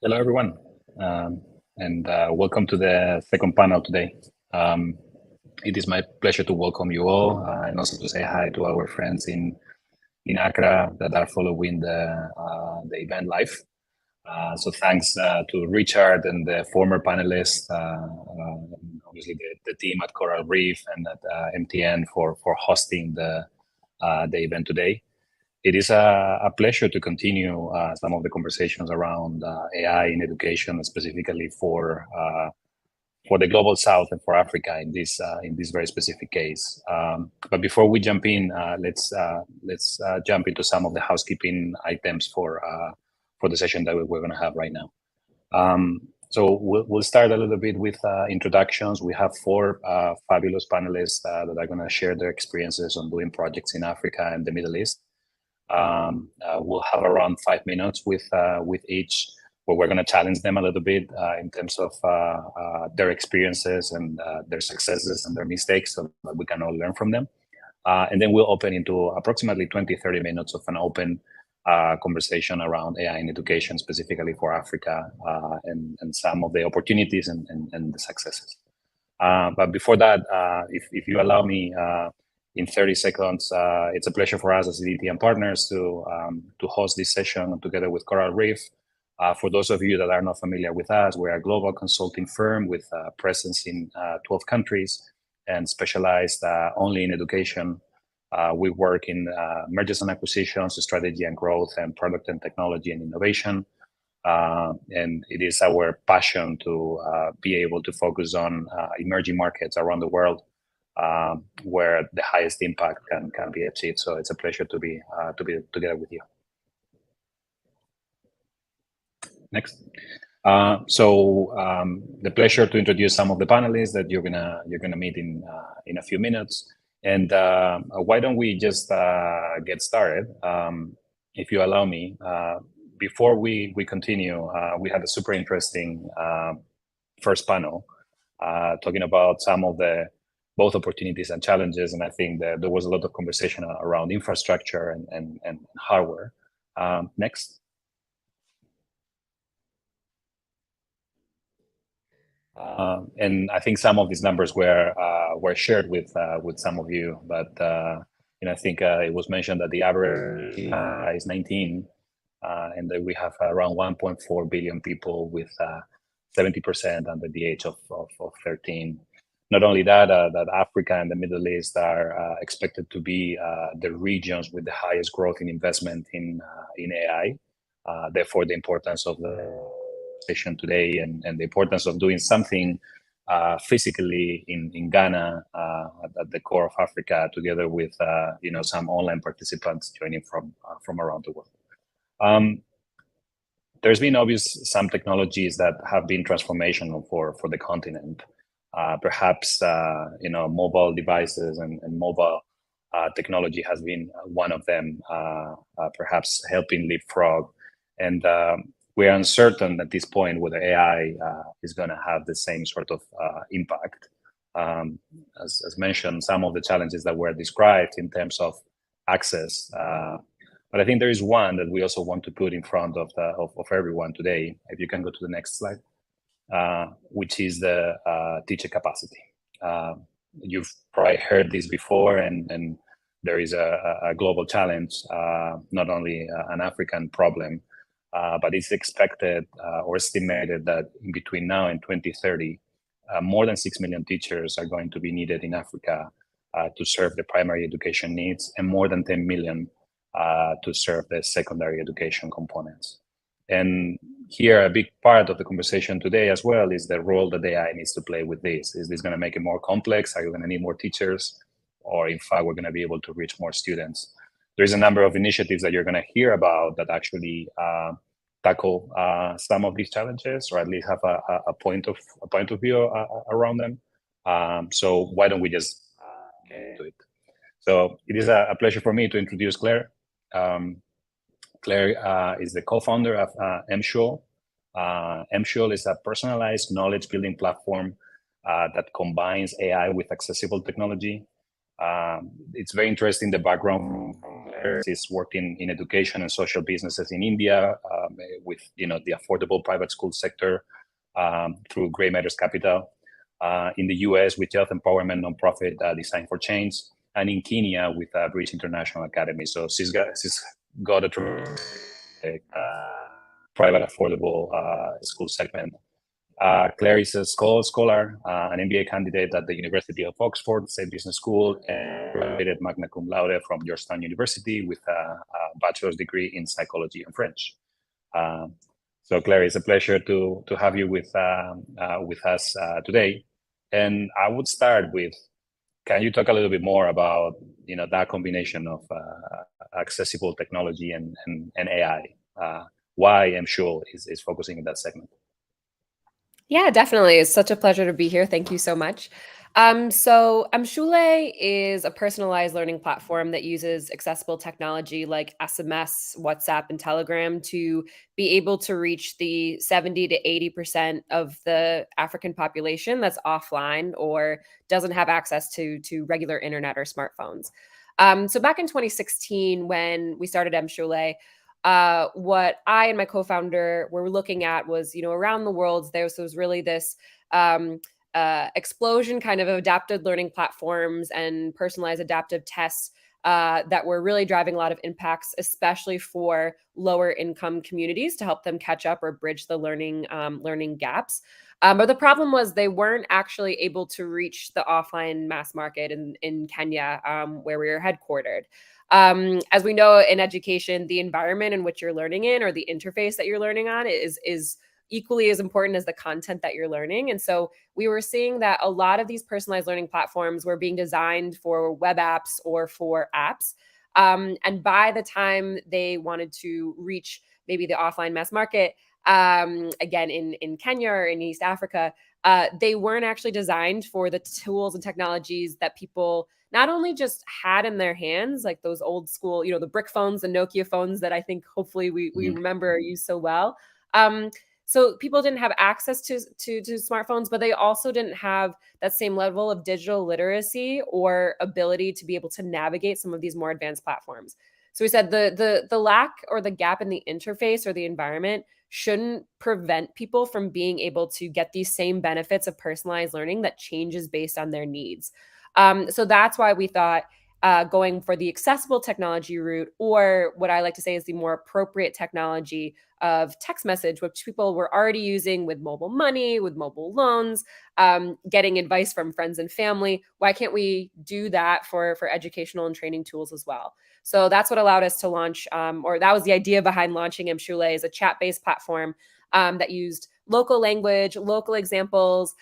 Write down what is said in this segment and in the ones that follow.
Hello, everyone, and welcome to the second panel today. It is my pleasure to welcome you all and also to say hi to our friends in Accra that are following the event live. So thanks to Richard and the former panelists, obviously the team at Coral Reef and at MTN for hosting the event today. It is a pleasure to continue some of the conversations around AI in education, specifically for the global South and for Africa in this very specific case. But before we jump in, let's jump into some of the housekeeping items for the session that we're going to have right now. So we'll start a little bit with introductions. We have four fabulous panelists that are going to share their experiences on doing projects in Africa and the Middle East. We'll have around 5 minutes with each, where we're going to challenge them a little bit in terms of their experiences and their successes and their mistakes, so that we can all learn from them. And then we'll open into approximately 20-30 minutes of an open conversation around AI in education, specifically for Africa, and some of the opportunities and the successes. But before that, if you allow me, in 30 seconds, it's a pleasure for us as EDT&Partners to host this session together with Coral Reef. For those of you that are not familiar with us, we're a global consulting firm with a presence in 12 countries and specialized only in education. We work in mergers and acquisitions, strategy and growth, and product and technology and innovation. And it is our passion to be able to focus on emerging markets around the world, where the highest impact can be achieved. So it's a pleasure to be together with you. Next. The pleasure to introduce some of the panelists that you're gonna meet in a few minutes. And why don't we just get started? If you allow me, before we continue, we had a super interesting first panel talking about some of the both opportunities and challenges, and I think that there was a lot of conversation around infrastructure and hardware. Next. And I think some of these numbers were shared with some of you, but I think it was mentioned that the average is 19, and that we have around 1.4 billion people with 70% under the age of 13. Not only that, that Africa and the Middle East are expected to be the regions with the highest growth in investment in AI. Therefore, the importance of the session today and the importance of doing something physically in Ghana at the core of Africa, together with some online participants joining from around the world. There's been some technologies that have been transformational for the continent. Perhaps mobile devices and mobile technology has been one of them, perhaps helping leapfrog. And we are uncertain at this point whether AI is going to have the same sort of impact. As mentioned, some of the challenges that were described in terms of access. But I think there is one that we also want to put in front of everyone today. If you can go to the next slide. Which is the teacher capacity. You've probably heard this before, and there is a global challenge, not only an African problem, but it's expected or estimated that in between now and 2030, more than 6 million teachers are going to be needed in Africa to serve the primary education needs, and more than 10 million to serve the secondary education components. And here, a big part of the conversation today as well is the role that AI needs to play with this. Is this going to make it more complex? Are you going to need more teachers? Or in fact, we're going to be able to reach more students? There's a number of initiatives that you're going to hear about that actually tackle some of these challenges, or at least have a point of view around them. So why don't we just do it? So it is a pleasure for me to introduce Claire. Claire is the co-founder of M-Shule. M-Shule is a personalized knowledge building platform that combines AI with accessible technology. It's very interesting, the background. He's worked in education and social businesses in India with the affordable private school sector through Grey Matters Capital. In the US with health empowerment nonprofit Design for Change, and in Kenya with Bridge International Academy. So she's got a private affordable school segment. Claire is a scholar, an MBA candidate at the University of Oxford State Business School, and graduated magna cum laude from Georgetown University with a bachelor's degree in psychology and French. So Claire, it's a pleasure to have you with us today. And I would start with, can you talk a little bit more about that combination of accessible technology and AI? Why M-Shule is focusing in that segment? Yeah, definitely. It's such a pleasure to be here. Thank you so much. So M-Shule is a personalized learning platform that uses accessible technology like SMS, WhatsApp, and Telegram to be able to reach the 70 to 80% of the African population that's offline or doesn't have access to regular internet or smartphones. So back in 2016, when we started M-Shule, what I and my co-founder were looking at was, around the world, there was really this explosion kind of adapted learning platforms and personalized adaptive tests that were really driving a lot of impacts, especially for lower income communities to help them catch up or bridge the learning gaps. But the problem was they weren't actually able to reach the offline mass market in Kenya, where we were headquartered. As we know in education, the environment in which you're learning in or the interface that you're learning on is equally as important as the content that you're learning. And so we were seeing that a lot of these personalized learning platforms were being designed for web apps or for apps. And by the time they wanted to reach maybe the offline mass market, again, in Kenya or in East Africa, they weren't actually designed for the tools and technologies that people not only just had in their hands, like those old school, the brick phones, the Nokia phones that I think hopefully we remember or use so well. So people didn't have access to smartphones, but they also didn't have that same level of digital literacy or ability to be able to navigate some of these more advanced platforms. So we said the lack or the gap in the interface or the environment shouldn't prevent people from being able to get these same benefits of personalized learning that changes based on their needs. So that's why we thought going for the accessible technology route, or what I like to say is the more appropriate technology of text message, which people were already using with mobile money, with mobile loans, getting advice from friends and family. Why can't we do that for educational and training tools as well? So that's what allowed us to launch, or that was the idea behind launching M-Shule, is a chat-based platform that used local language, local examples,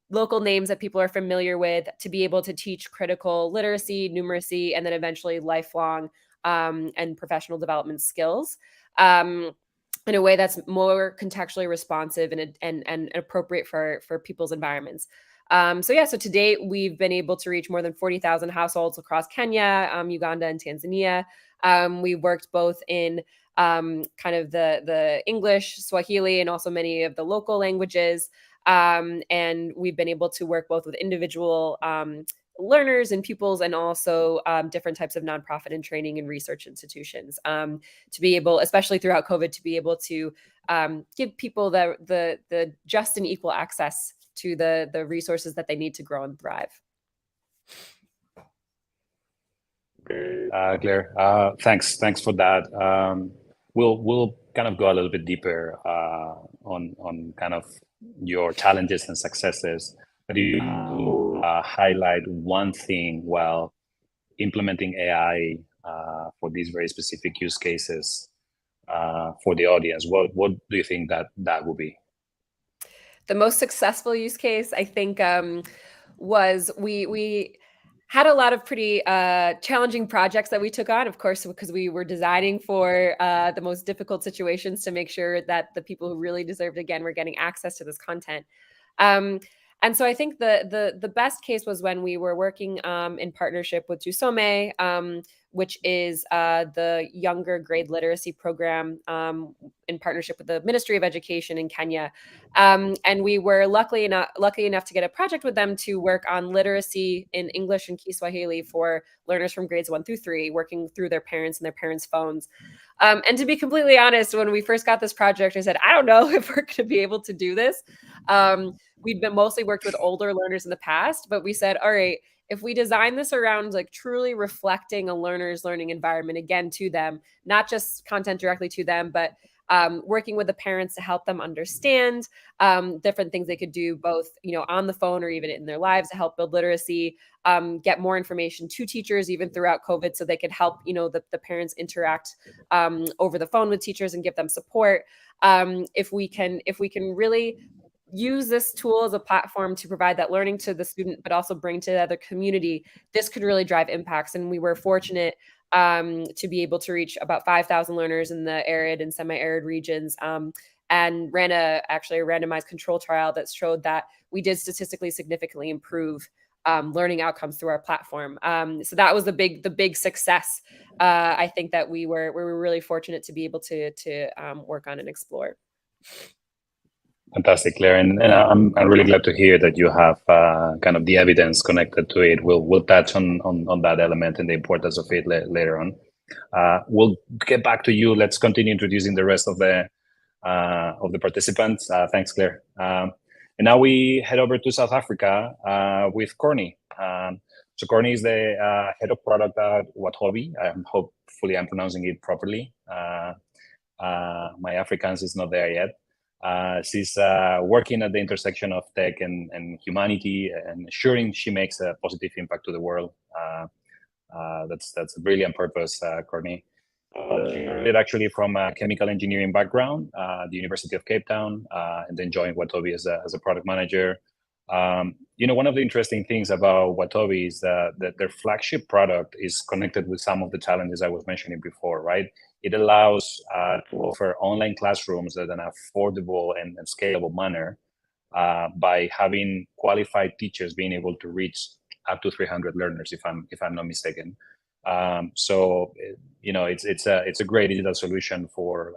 local names that people are familiar with to be able to teach critical literacy, numeracy, and then eventually lifelong and professional development skills in a way that's more contextually responsive and appropriate for people's environments. So to date, we've been able to reach more than 40,000 households across Kenya, Uganda, and Tanzania. We've worked both in kind of the English, Swahili, and also many of the local languages. And we've been able to work both with individual learners and pupils, and also different types of nonprofit and training and research institutions to be able, especially throughout COVID, to be able to give people the just and equal access to the resources that they need to grow and thrive. Claire, thanks for that. We'll kind of go a little bit deeper on kind of your challenges and successes. But you highlight one thing while implementing AI for these very specific use cases for the audience. What do you think that will be? The most successful use case, I think, was we had a lot of pretty challenging projects that we took on, of course, because we were designing for the most difficult situations to make sure that the people who really deserved, again, were getting access to this content. And so I think the best case was when we were working in partnership with Watobe, which is the younger grade literacy program in partnership with the Ministry of Education in Kenya. And we were lucky enough to get a project with them to work on literacy in English and Kiswahili for learners from grades 1 through 3, working through their parents and their parents' phones. And to be completely honest, when we first got this project, I said, I don't know if we're going to be able to do this. We'd been mostly worked with older learners in the past, but we said, all right, if we design this around like truly reflecting a learner's learning environment again to them, not just content directly to them, but working with the parents to help them understand different things they could do both, on the phone or even in their lives to help build literacy, get more information to teachers even throughout COVID so they could help, the parents interact over the phone with teachers and give them support. If we can really use this tool as a platform to provide that learning to the student, but also bring to the other community, this could really drive impacts. And we were fortunate to be able to reach about 5,000 learners in the arid and semi-arid regions, and ran actually a randomized control trial that showed that we did statistically significantly improve learning outcomes through our platform. So that was the big success. I think that we were really fortunate to be able to work on and explore. Fantastic, Claire, and I'm really glad to hear that you have kind of the evidence connected to it. We'll touch on that element and the importance of it later on. We'll get back to you. Let's continue introducing the rest of the participants. Thanks, Claire. And now we head over to South Africa with Courtney. So Courtney is the head of product at Watobe. Hopefully I'm pronouncing it properly. My Afrikaans is not there yet. She's working at the intersection of tech and humanity and ensuring she makes a positive impact to the world. That's a brilliant purpose, Courtney. Actually from a chemical engineering background, the University of Cape Town, and then joined Watobe as a product manager. One of the interesting things about Watobe is that their flagship product is connected with some of the challenges I was mentioning before, right? It allows to offer online classrooms in an affordable and scalable manner by having qualified teachers being able to reach up to 300 learners, if I'm not mistaken. So it's a great digital solution for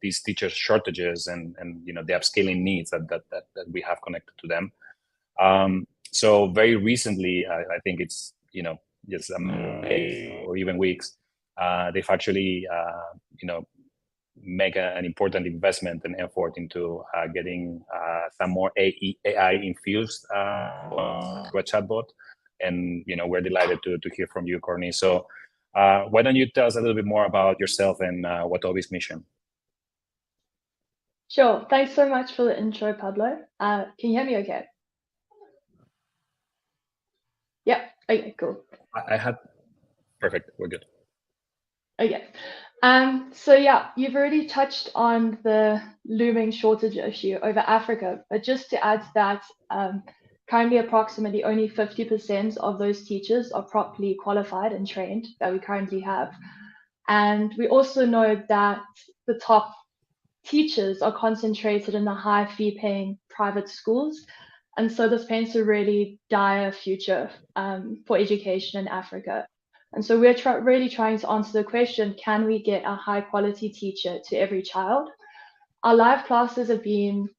these teacher shortages and the upskilling needs that we have connected to them. So very recently, I think it's just a month or even weeks, they've actually make an important investment and effort into getting some more AI infused chatbot. And we're delighted to hear from you, Courtney. So why don't you tell us a little bit more about yourself and Watobe's mission? Sure. Thanks so much for the intro, Pablo. Can you hear me okay? Yeah. Okay, cool. Perfect. We're good. Okay. So yeah, you've already touched on the looming shortage issue over Africa, but just to add to that, currently approximately only 50% of those teachers are properly qualified and trained that we currently have. And we also know that the top teachers are concentrated in the high fee paying private schools. And so this paints a really dire future for education in Africa. And so we're really trying to answer the question, can we get a high quality teacher to every child? Our live classes have been,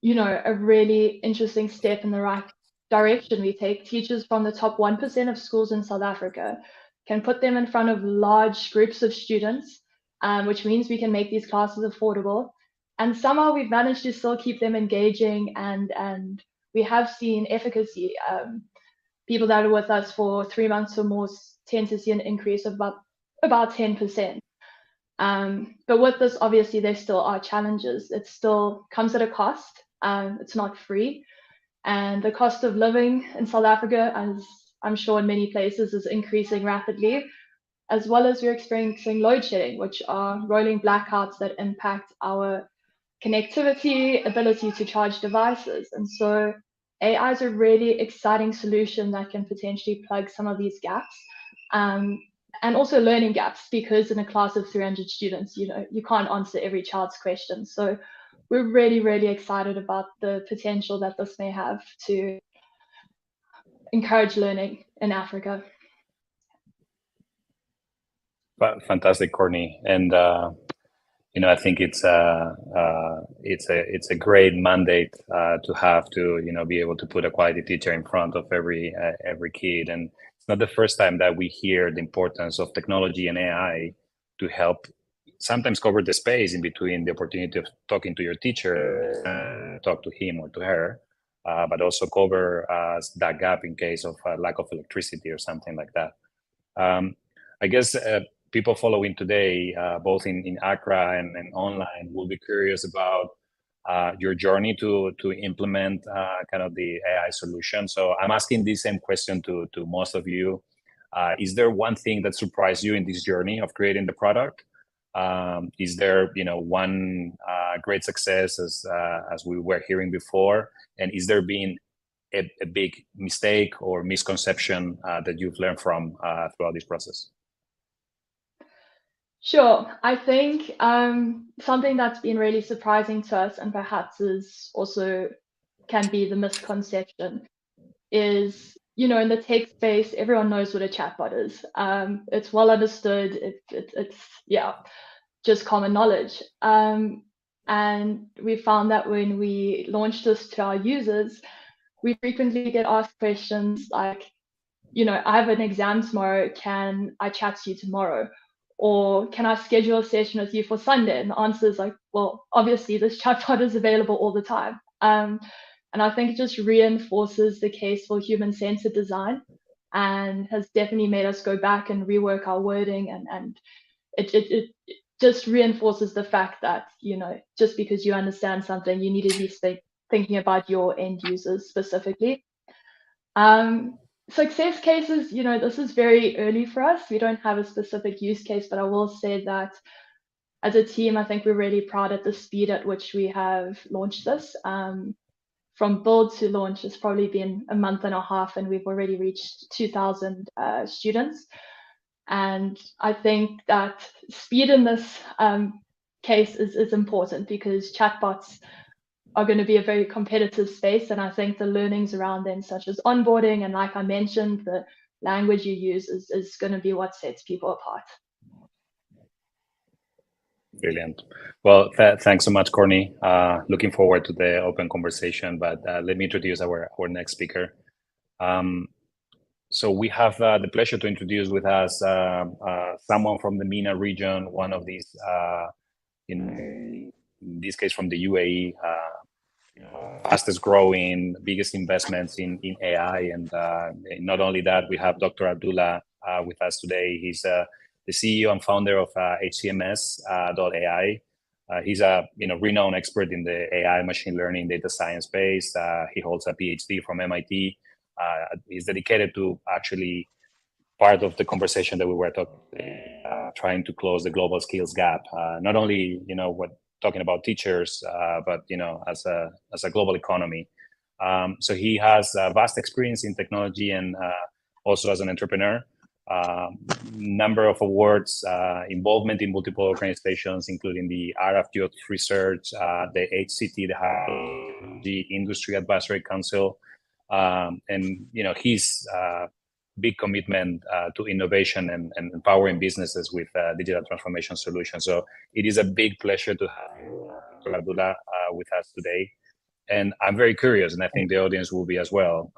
a really interesting step in the right direction. We take teachers from the top 1% of schools in South Africa, can put them in front of large groups of students, which means we can make these classes affordable. And somehow we've managed to still keep them engaging, and we have seen efficacy. People that are with us for 3 months or more tend to see an increase of about 10%. But with this, obviously, there still are challenges. It still comes at a cost. It's not free. And the cost of living in South Africa, as I'm sure in many places, is increasing rapidly, as well as we're experiencing load shedding, which are rolling blackouts that impact our connectivity, ability to charge devices. And so AI is a really exciting solution that can potentially plug some of these gaps, and also learning gaps, because in a class of 300 students, you can't answer every child's question. So we're really, really excited about the potential that this may have to encourage learning in Africa. Fantastic, Courtney, and I think it's a great mandate to have to be able to put a quality teacher in front of every kid, and it's not the first time that we hear the importance of technology and AI to help sometimes cover the space in between the opportunity of talking to your teacher, talk to him or to her, but also cover that gap in case of lack of electricity or something like that. I guess people following today, both in Accra and online, will be curious about your journey to implement kind of the AI solution. So I'm asking the same question to most of you. Is there one thing that surprised you in this journey of creating the product? Is there one great success as we were hearing before? And is there been a big mistake or misconception that you've learned from throughout this process? Sure. I think something that's been really surprising to us, and perhaps is also can be the misconception, is in the tech space, everyone knows what a chatbot is. It's well understood. It's just common knowledge. And we found that when we launched this to our users, we frequently get asked questions like, I have an exam tomorrow. Can I chat to you tomorrow? Or can I schedule a session with you for Sunday? And the answer is like, well, obviously this chatbot is available all the time. And I think it just reinforces the case for human-centered design, and has definitely made us go back and rework our wording. And it just reinforces the fact that, just because you understand something, you need to be thinking about your end users specifically. Success cases, this is very early for us. We don't have a specific use case, but I will say that as a team, I think we're really proud at the speed at which we have launched this. From build to launch, it's probably been a month and a half, and we've already reached 2,000 students. And I think that speed in this case is important, because chatbots are going to be a very competitive space. And I think the learnings around them, such as onboarding, and like I mentioned, the language you use is going to be what sets people apart. Brilliant. Well, thanks so much, Courtney. Looking forward to the open conversation, but let me introduce our next speaker. So we have the pleasure to introduce with us someone from the MENA region, one of these, in this case from the UAE, fastest growing, biggest investments in AI. And not only that, we have Dr. Abdullah with us today. He's the CEO and founder of HCMS.ai. He's a renowned expert in the AI, machine learning, data science space. He holds a PhD from MIT. He's dedicated to actually part of the conversation that we were trying to close the global skills gap. Not only talking about teachers, but as a global economy. So he has vast experience in technology and also as an entrepreneur. Number of awards, involvement in multiple organizations, including the Arab Youth Research, the HCT, the Industry Advisory Council, and his big commitment to innovation and empowering businesses with digital transformation solutions. So it is a big pleasure to have Abdullah with us today. And I'm very curious, and I think the audience will be as well.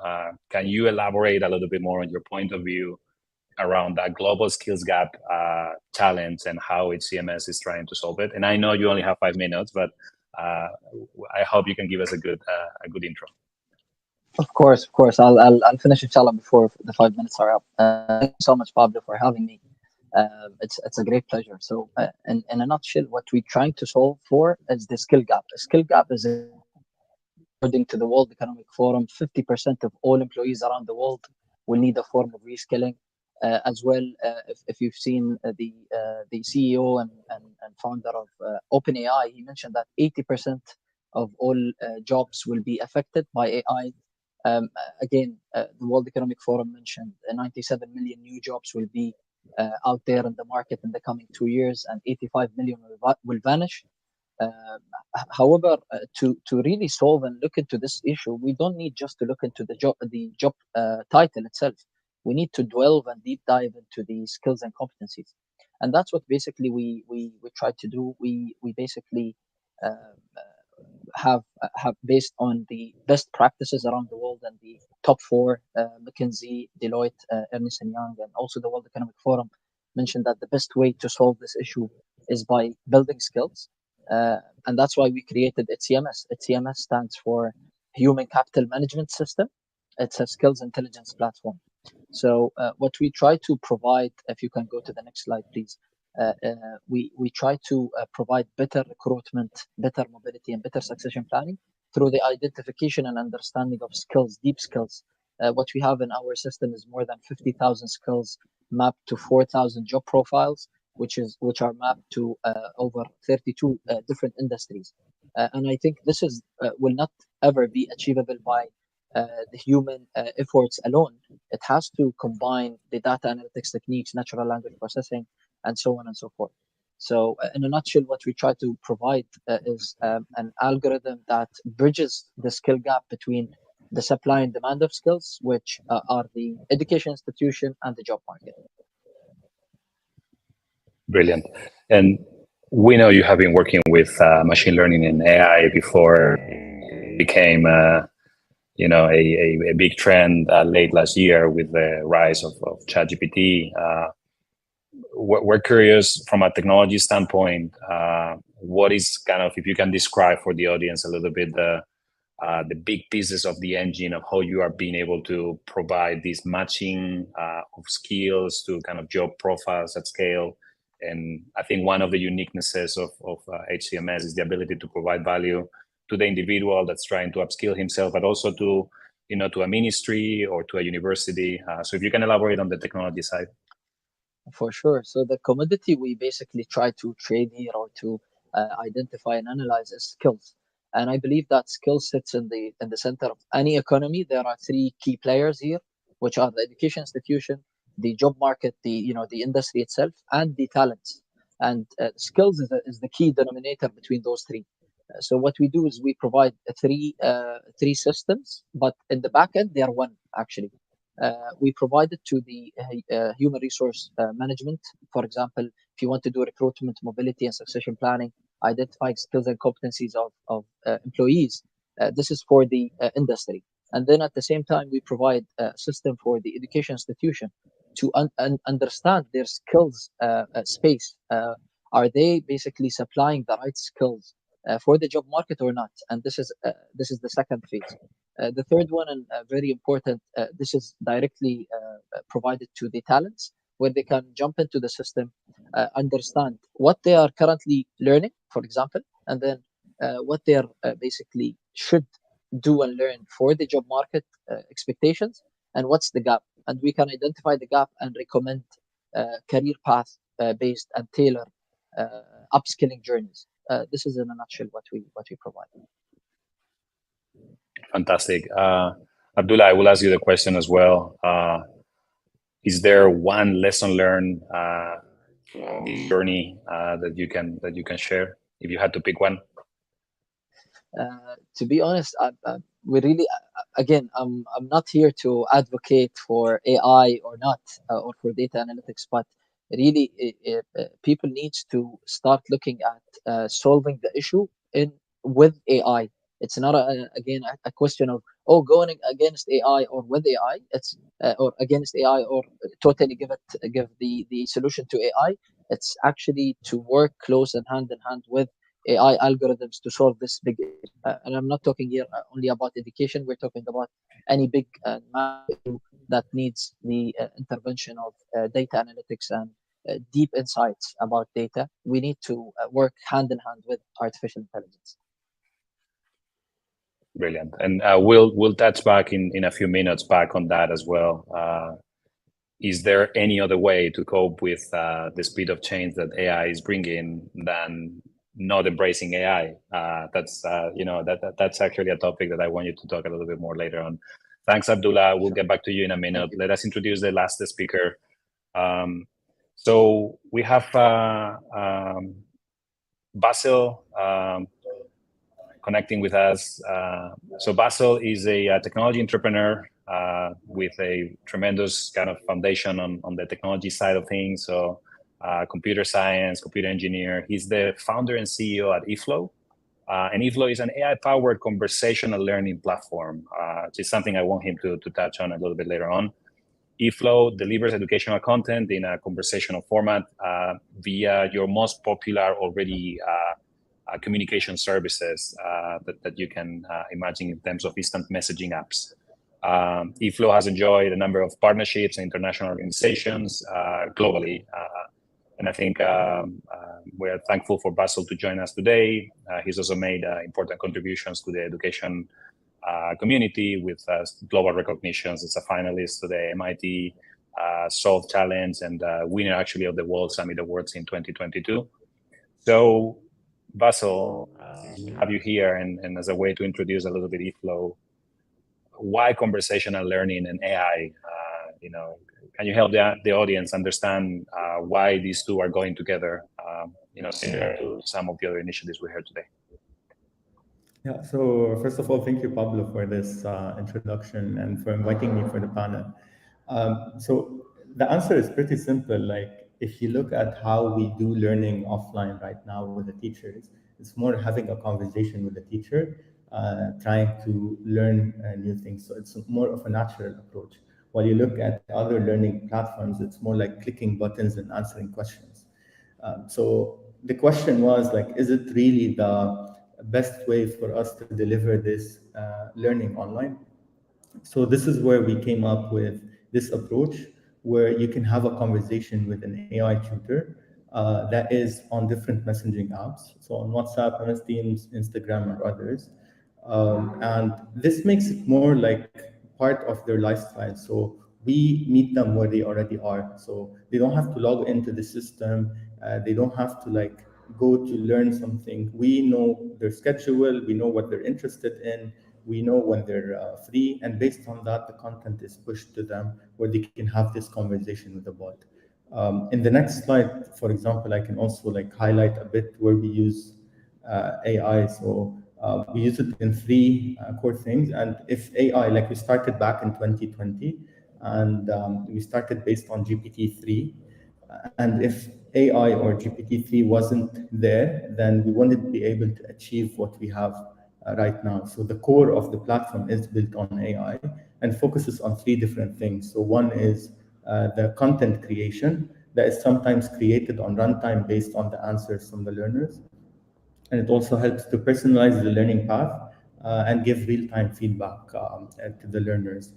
Can you elaborate a little bit more on your point of view around that global skills gap challenge and how HCMS is trying to solve it? And I know you only have 5 minutes, but I hope you can give us a good intro. Of course. I'll finish inshallah before the 5 minutes are up. Thank you so much, Pablo, for having me. It's a great pleasure. So, in a nutshell, what we're trying to solve for is the skill gap. A skill gap is, according to the World Economic Forum, 50% of all employees around the world will need a form of reskilling. As well, if you've seen the CEO and founder of OpenAI, he mentioned that 80% of all jobs will be affected by AI. Again, the World Economic Forum mentioned 97 million new jobs will be out there in the market in the coming 2 years, and 85 million will vanish. However, to really solve and look into this issue, we don't need just to look into the job title itself. We need to delve and deep dive into the skills and competencies, and that's what basically we try to do. We basically have based on the best practices around the world and the top four, McKinsey, Deloitte, Ernst & Young, and also the World Economic Forum mentioned that the best way to solve this issue is by building skills. And that's why we created HCMS. HCMS stands for Human Capital Management System. It's a skills intelligence platform. So what we try to provide, if you can go to the next slide, please. We try to provide better recruitment, better mobility, and better succession planning through the identification and understanding of skills, deep skills. What we have in our system is more than 50,000 skills mapped to 4,000 job profiles, which are mapped to over 32 different industries. And I think this is will not ever be achievable by the human efforts alone. It has to combine the data analytics techniques, natural language processing, and so on and so forth. So in a nutshell, what we try to provide is an algorithm that bridges the skill gap between the supply and demand of skills, which are the education institution and the job market. Brilliant. And we know you have been working with machine learning and AI before it became a big trend late last year with the rise of ChatGPT. We're curious from a technology standpoint, what is kind of, if you can describe for the audience a little bit the big pieces of the engine of how you are being able to provide this matching of skills to kind of job profiles at scale. And I think one of the uniquenesses of HCMS is the ability to provide value to the individual that's trying to upskill himself, but also to a ministry or to a university. So if you can elaborate on the technology side. For sure. So the commodity we basically try to trade here or to identify and analyze is skills. And I believe that skill sits in the center of any economy. There are three key players here, which are the education institution, the job market, the industry itself, and the talents. And skills is the key denominator between those three. So what we do is we provide three systems, but in the back end they are one actually. We provide it to the human resource management. For example, if you want to do recruitment, mobility, and succession planning, identifying skills and competencies of employees, this is for the industry. And then at the same time, we provide a system for the education institution to understand their skills space. Are they basically supplying the right skills for the job market or not? And this is the second phase. The third one, and very important, this is directly provided to the talents, where they can jump into the system, understand what they are currently learning, for example, and then what they are basically should do and learn for the job market expectations, and what's the gap. And we can identify the gap and recommend career path based and tailor upskilling journeys. This is in a nutshell what we provide. Fantastic. Abdullah, I will ask you the question as well. Is there one lesson learned journey that you can share if you had to pick one? To be honest, we really, again, I'm not here to advocate for AI or not, or for data analytics, but really people need to start looking at solving the issue with AI. It's not a question of going against AI or with AI. It's or against AI or totally give the solution to AI. It's actually to work close and hand in hand with AI algorithms to solve this big issue. And I'm not talking here only about education. We're talking about any big issue that needs the intervention of data analytics and deep insights about data. We need to work hand in hand with artificial intelligence. Brilliant. And we'll touch back in a few minutes back on that as well. Is there any other way to cope with the speed of change that AI is bringing than not embracing AI? That's actually a topic that I want you to talk a little bit more later on. Thanks, Abdullah. We'll get back to you in a minute. Let us introduce the last speaker. So we have Bassel connecting with us. So Bassel is a technology entrepreneur with a tremendous kind of foundation on the technology side of things. So computer science, computer engineer. He's the founder and CEO at eFlow. And eFlow is an AI-powered conversational learning platform, which is something I want him to touch on a little bit later on. eFlow delivers educational content in a conversational format via your most popular already communication services that you can imagine in terms of instant messaging apps. eFlow has enjoyed a number of partnerships and international organizations globally. And I think we're thankful for Bassel to join us today. He's also made important contributions to the education community with global recognitions as a finalist to the MIT Solve Challenge and winner actually of the World Summit Awards in 2022. So Bassel, have you here and as a way to introduce a little bit eFlow, why conversational learning and AI, can you help the audience understand why these two are going together, similar to some of the other initiatives we heard today? Yeah, so first of all, thank you, Pablo, for this introduction and for inviting me for the panel. So the answer is pretty simple. Like, if you look at how we do learning offline right now with the teachers, it's more having a conversation with the teacher, trying to learn new things. So it's more of a natural approach. While you look at other learning platforms, it's more like clicking buttons and answering questions. So the question was like, is it really the best way for us to deliver this learning online? So this is where we came up with this approach, where you can have a conversation with an AI tutor that is on different messaging apps. So on WhatsApp, MS Teams, Instagram, or others. And this makes it more like part of their lifestyle. So we meet them where they already are. So they don't have to log into the system. They don't have to like go to learn something. We know their schedule. We know what they're interested in. We know when they're free. And based on that, the content is pushed to them where they can have this conversation with the bot. In the next slide, for example, I can also like highlight a bit where we use AI. So we use it in three core things. And if AI, like we started back in 2020, and we started based on GPT-3. And if AI or GPT-3 wasn't there, then we wouldn't be able to achieve what we have right now. So the core of the platform is built on AI and focuses on three different things. So one is the content creation that is sometimes created on runtime based on the answers from the learners. And it also helps to personalize the learning path and give real-time feedback to the learners.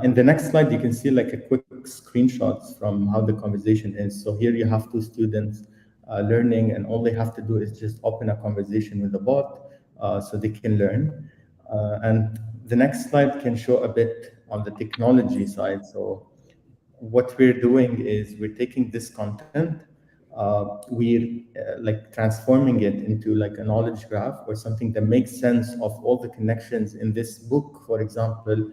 In the next slide, you can see like a quick screenshots from how the conversation is. So here you have two students learning, and all they have to do is just open a conversation with the bot so they can learn. And the next slide can show a bit on the technology side. So what we're doing is we're taking this content, we're like transforming it into like a knowledge graph or something that makes sense of all the connections in this book, for example,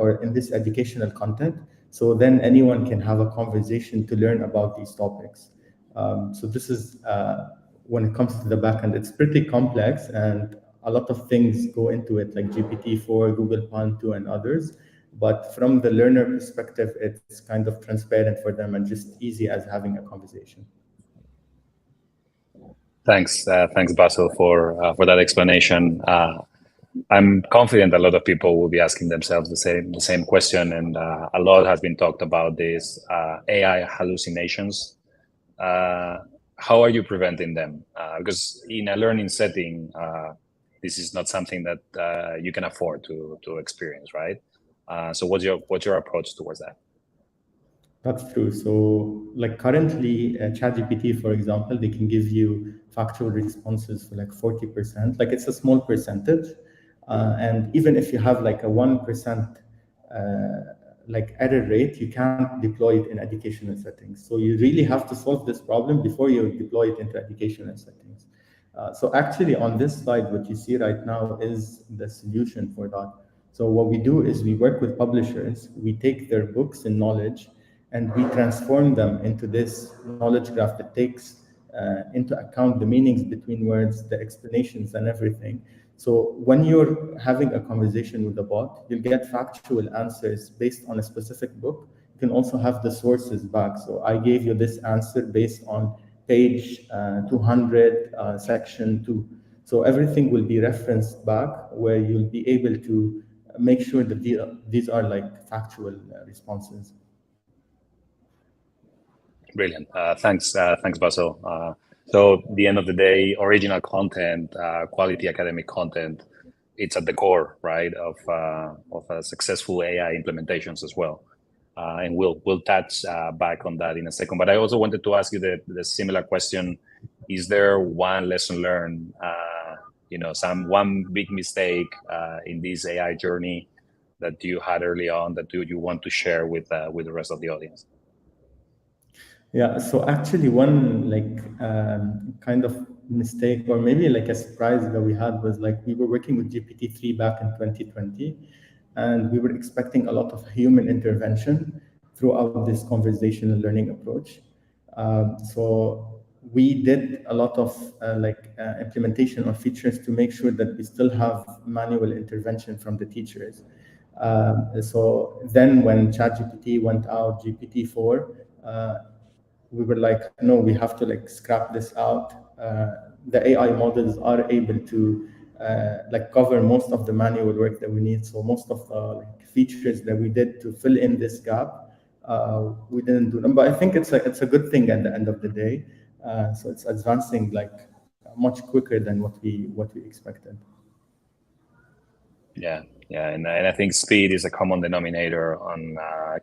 or in this educational content. So then anyone can have a conversation to learn about these topics. So this is when it comes to the backend, it's pretty complex and a lot of things go into it, like GPT-4, Google Palm 2, and others. But from the learner perspective, it's kind of transparent for them and just easy as having a conversation. Thanks, Bassel, for that explanation. I'm confident a lot of people will be asking themselves the same question, and a lot has been talked about this AI hallucinations. How are you preventing them? Because in a learning setting, this is not something that you can afford to experience, right? So what's your approach towards that? That's true. So like currently ChatGPT, for example, they can give you factual responses for like 40%. Like it's a small percentage. And even if you have like a 1% like error rate, you can't deploy it in educational settings. So you really have to solve this problem before you deploy it into educational settings. So actually on this slide, what you see right now is the solution for that. So what we do is we work with publishers, we take their books and knowledge, and we transform them into this knowledge graph that takes into account the meanings between words, the explanations and everything. So when you're having a conversation with the bot, you'll get factual answers based on a specific book. You can also have the sources back. So I gave you this answer based on page 200, section 2. So everything will be referenced back, where you'll be able to make sure that these are like factual responses. Brilliant. Thanks, Bassel. So at the end of the day, original content, quality academic content, it's at the core, right, of successful AI implementations as well. And we'll touch back on that in a second. But I also wanted to ask you the similar question: is there one lesson learned, one big mistake in this AI journey that you had early on that you want to share with the rest of the audience? Yeah, so actually one kind of mistake, or maybe like a surprise that we had, was like we were working with GPT-3 back in 2020, and we were expecting a lot of human intervention throughout this conversational learning approach. So we did a lot of implementation of features to make sure that we still have manual intervention from the teachers. So then when ChatGPT went out, GPT-4, we were like, no, we have to like scrap this out. The AI models are able to cover most of the manual work that we need. So most of the features that we did to fill in this gap, we didn't do them. But I think it's a good thing at the end of the day. So it's advancing like much quicker than what we expected. Yeah, and I think speed is a common denominator on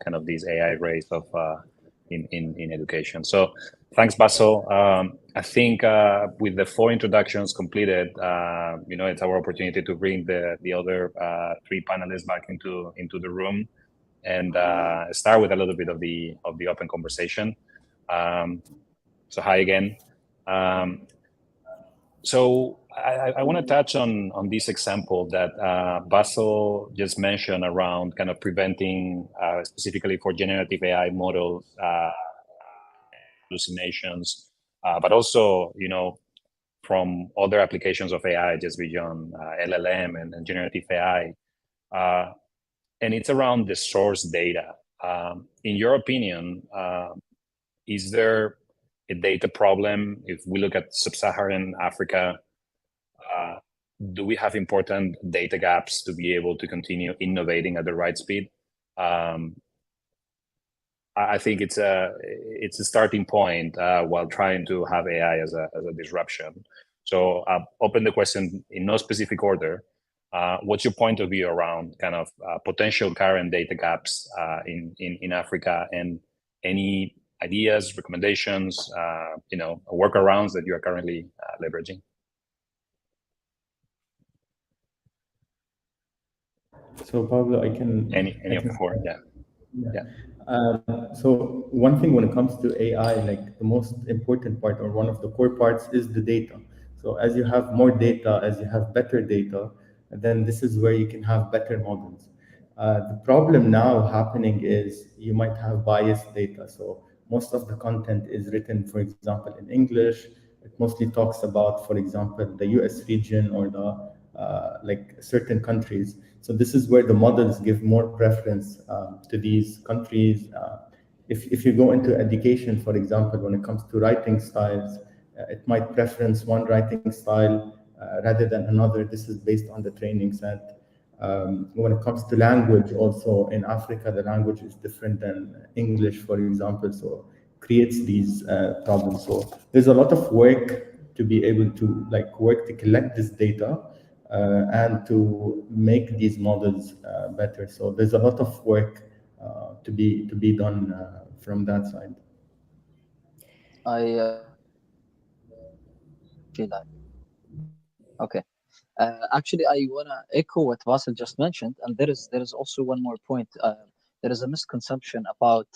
kind of these AI race of in education. So thanks, Bassel. I think with the 4 introductions completed, it's our opportunity to bring the other 3 panelists back into the room and start with a little bit of the open conversation. So hi again. So I want to touch on this example that Bassel just mentioned around kind of preventing, specifically for generative AI models, hallucinations, but also, from other applications of AI just beyond LLM and generative AI. And it's around the source data. In your opinion, is there a data problem? If we look at sub-Saharan Africa, do we have important data gaps to be able to continue innovating at the right speed? I think it's a starting point while trying to have AI as a disruption. So I'll open the question in no specific order. What's your point of view around kind of potential current data gaps in Africa, and any ideas, recommendations, workarounds that you are currently leveraging? So Pablo, I can any of the 4, yeah. So one thing when it comes to AI, like the most important part or one of the core parts is the data. So as you have more data, as you have better data, then this is where you can have better models. The problem now happening is you might have biased data. So most of the content is written, for example, in English. It mostly talks about, for example, the US region or the certain countries. So this is where the models give more preference to these countries. If you go into education, for example, when it comes to writing styles, it might preference one writing style rather than another. This is based on the training set. When it comes to language, also in Africa, the language is different than English, for example, so creates these problems. So there's a lot of work to be able to work to collect this data and to make these models better. So there's a lot of work to be done from that side. Okay. Actually, I wanna echo what Bassel just mentioned, and there is also one more point. There is a misconception about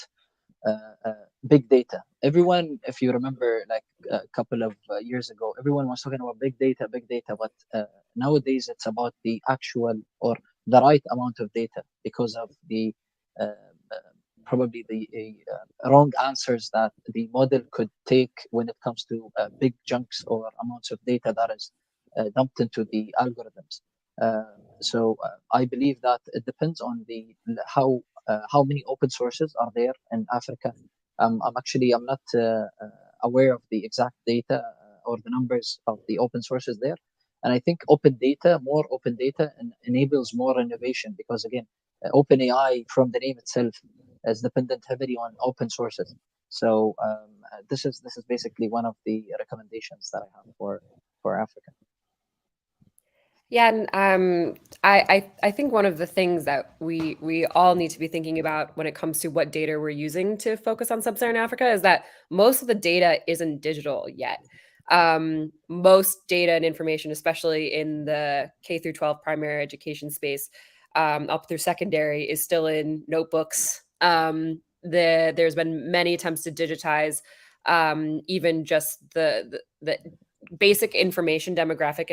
big data. Everyone, if you remember, like a couple of years ago, everyone was talking about big data, but nowadays it's about the actual or the right amount of data, because of the probably the wrong answers that the model could take when it comes to big chunks or amounts of data that is dumped into the algorithms. So I believe that it depends on the how many open sources are there in Africa. I'm not aware of the exact data or the numbers of the open sources there. And I think more open data enables more innovation, because again, OpenAI from the name itself is dependent heavily on open sources. So this is basically one of the recommendations that I have for Africa. Yeah, and I think one of the things that we all need to be thinking about when it comes to what data we're using to focus on sub-Saharan Africa is that most of the data isn't digital yet. Most data and information, especially in the K through 12 primary education space, up through secondary, is still in notebooks. There's been many attempts to digitize even just the basic information, demographic,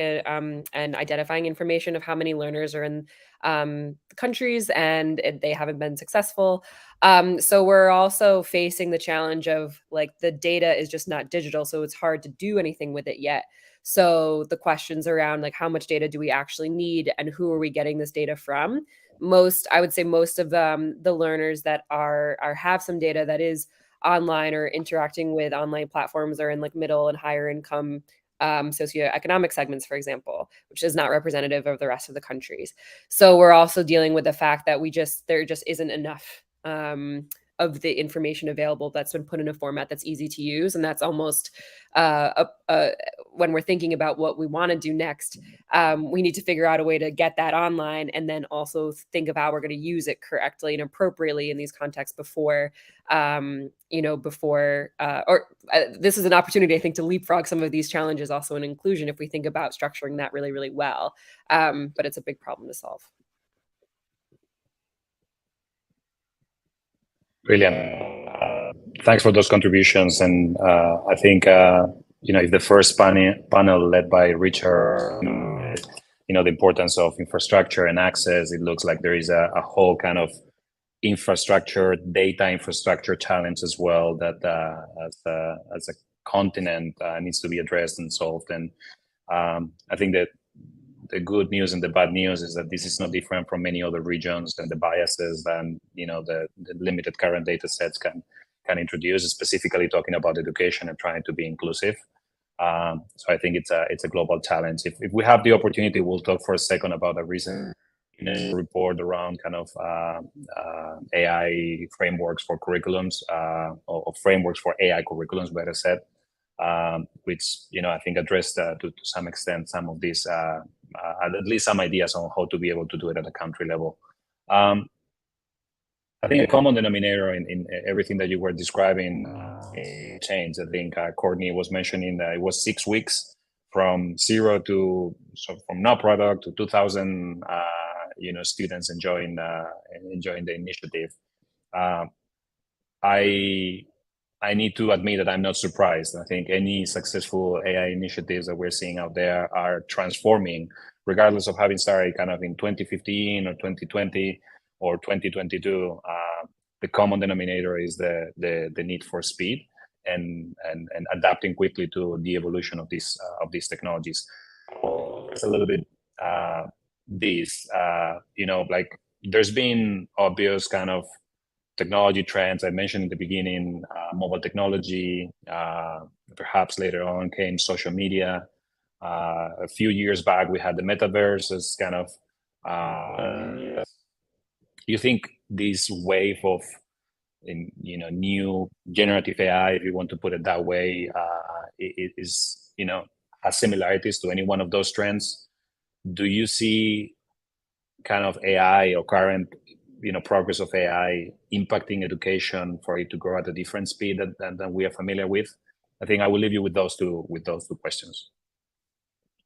and identifying information of how many learners are in countries, and they haven't been successful. So we're also facing the challenge of like the data is just not digital, so it's hard to do anything with it yet. So the questions around like how much data do we actually need and who are we getting this data from? I would say most of the learners that have some data that is online or interacting with online platforms are in like middle and higher income socioeconomic segments, for example, which is not representative of the rest of the countries. So we're also dealing with the fact that there just isn't enough of the information available that's been put in a format that's easy to use. And that's almost when we're thinking about what we want to do next, we need to figure out a way to get that online and then also think of how we're going to use it correctly and appropriately in these contexts before this is an opportunity, I think, to leapfrog some of these challenges also in inclusion if we think about structuring that really, really well. But it's a big problem to solve. Brilliant. Thanks for those contributions. And I think, if the first panel led by Richard, the importance of infrastructure and access, it looks like there is a whole kind of data infrastructure challenge as well that as a continent needs to be addressed and solved. And I think that the good news and the bad news is that this is not different from many other regions, and the biases and the limited current data sets can introduce, specifically talking about education and trying to be inclusive. So I think it's a global challenge. If we have the opportunity, we'll talk for a second about a recent report around kind of AI frameworks for curriculums, or frameworks for AI curriculums, better said, which I think addressed to some extent some of these, at least some ideas on how to be able to do it at a country level. I think a common denominator in everything that you were describing changed. I think Courtney was mentioning that it was 6 weeks from from no product to 2,000 students enjoying the initiative. I need to admit that I'm not surprised. I think any successful AI initiatives that we're seeing out there are transforming, regardless of having started kind of in 2015 or 2020 or 2022. The common denominator is the need for speed and adapting quickly to the evolution of these technologies. It's a little bit like there's been obvious kind of technology trends. I mentioned in the beginning, mobile technology, perhaps later on came social media. A few years back, we had the metaverse as kind of, you think this wave of, new generative AI, if you want to put it that way, has similarities to any one of those trends? Do you see kind of AI or current progress of AI impacting education for it to grow at a different speed than we are familiar with? I think I will leave you with those two questions,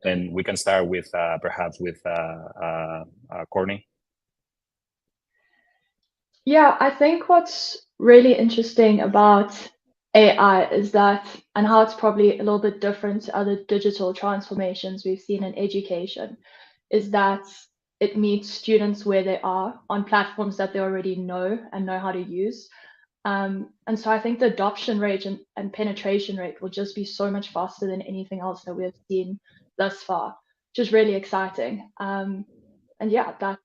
and we can start with perhaps with Courtney. Yeah, I think what's really interesting about AI is that, and how it's probably a little bit different to other digital transformations we've seen in education, is that it meets students where they are on platforms that they already know and know how to use. And so I think the adoption rate and penetration rate will just be so much faster than anything else that we've seen thus far, which is really exciting. And yeah, that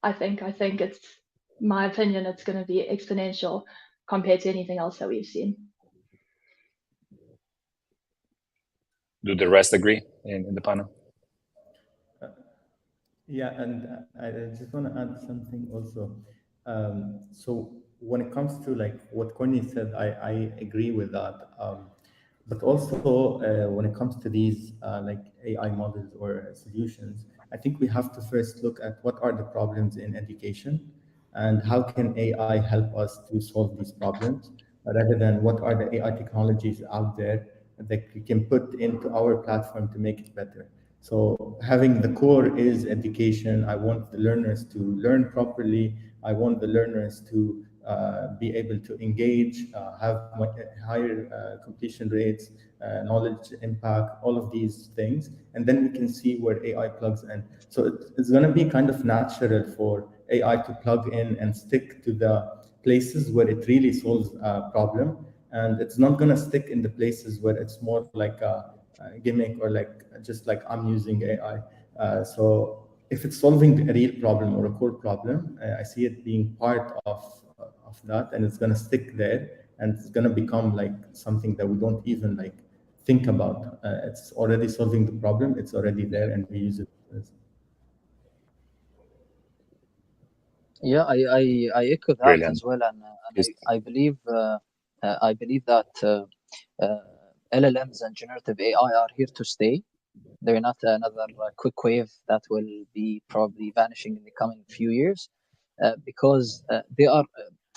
I think it's my opinion, it's going to be exponential compared to anything else that we've seen. Do the rest agree in the panel? Yeah, and I just want to add something also. So when it comes to like what Courtney said, I agree with that. But also when it comes to these like AI models or solutions, I think we have to first look at what are the problems in education and how can AI help us to solve these problems, rather than what are the AI technologies out there that we can put into our platform to make it better. So having the core is education. I want the learners to learn properly. I want the learners to be able to engage, have higher completion rates, knowledge impact, all of these things. And then we can see where AI plugs in. So it's going to be kind of natural for AI to plug in and stick to the places where it really solves a problem. And it's not going to stick in the places where it's more like a gimmick or like just like I'm using AI. So if it's solving a real problem or a core problem, I see it being part of that, and it's going to stick there, and it's going to become like something that we don't even like think about. It's already solving the problem. It's already there, and we use it. Yeah, I echo that Brilliant. as well, and I believe that LLMs and generative AI are here to stay. They're not another quick wave that will be probably vanishing in the coming few years, because they are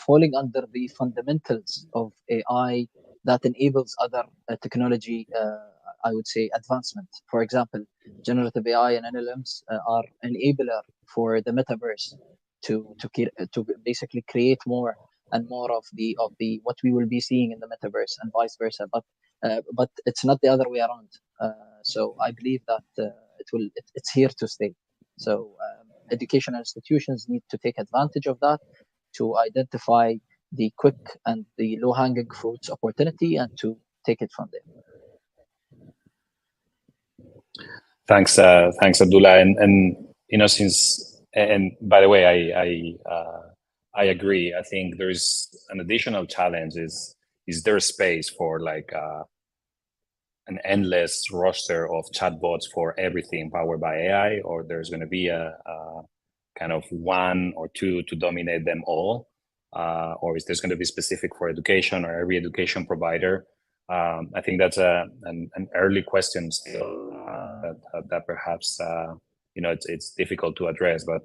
falling under the fundamentals of AI that enables other technology, I would say, advancement. For example, generative AI and LLMs are enabler for the metaverse to basically create more and more of the what we will be seeing in the metaverse and vice versa. But it's not the other way around. So I believe that it's here to stay. So educational institutions need to take advantage of that to identify the quick and the low-hanging fruits opportunity and to take it from there. Thanks, Abdullah. And you know, and by the way, I agree. I think there is an additional challenge. Is there a space for like an endless roster of chatbots for everything powered by AI, or there's going to be a kind of one or two to dominate them all, or is this going to be specific for education or every education provider? I think that's an early question still that perhaps you know it's difficult to address, but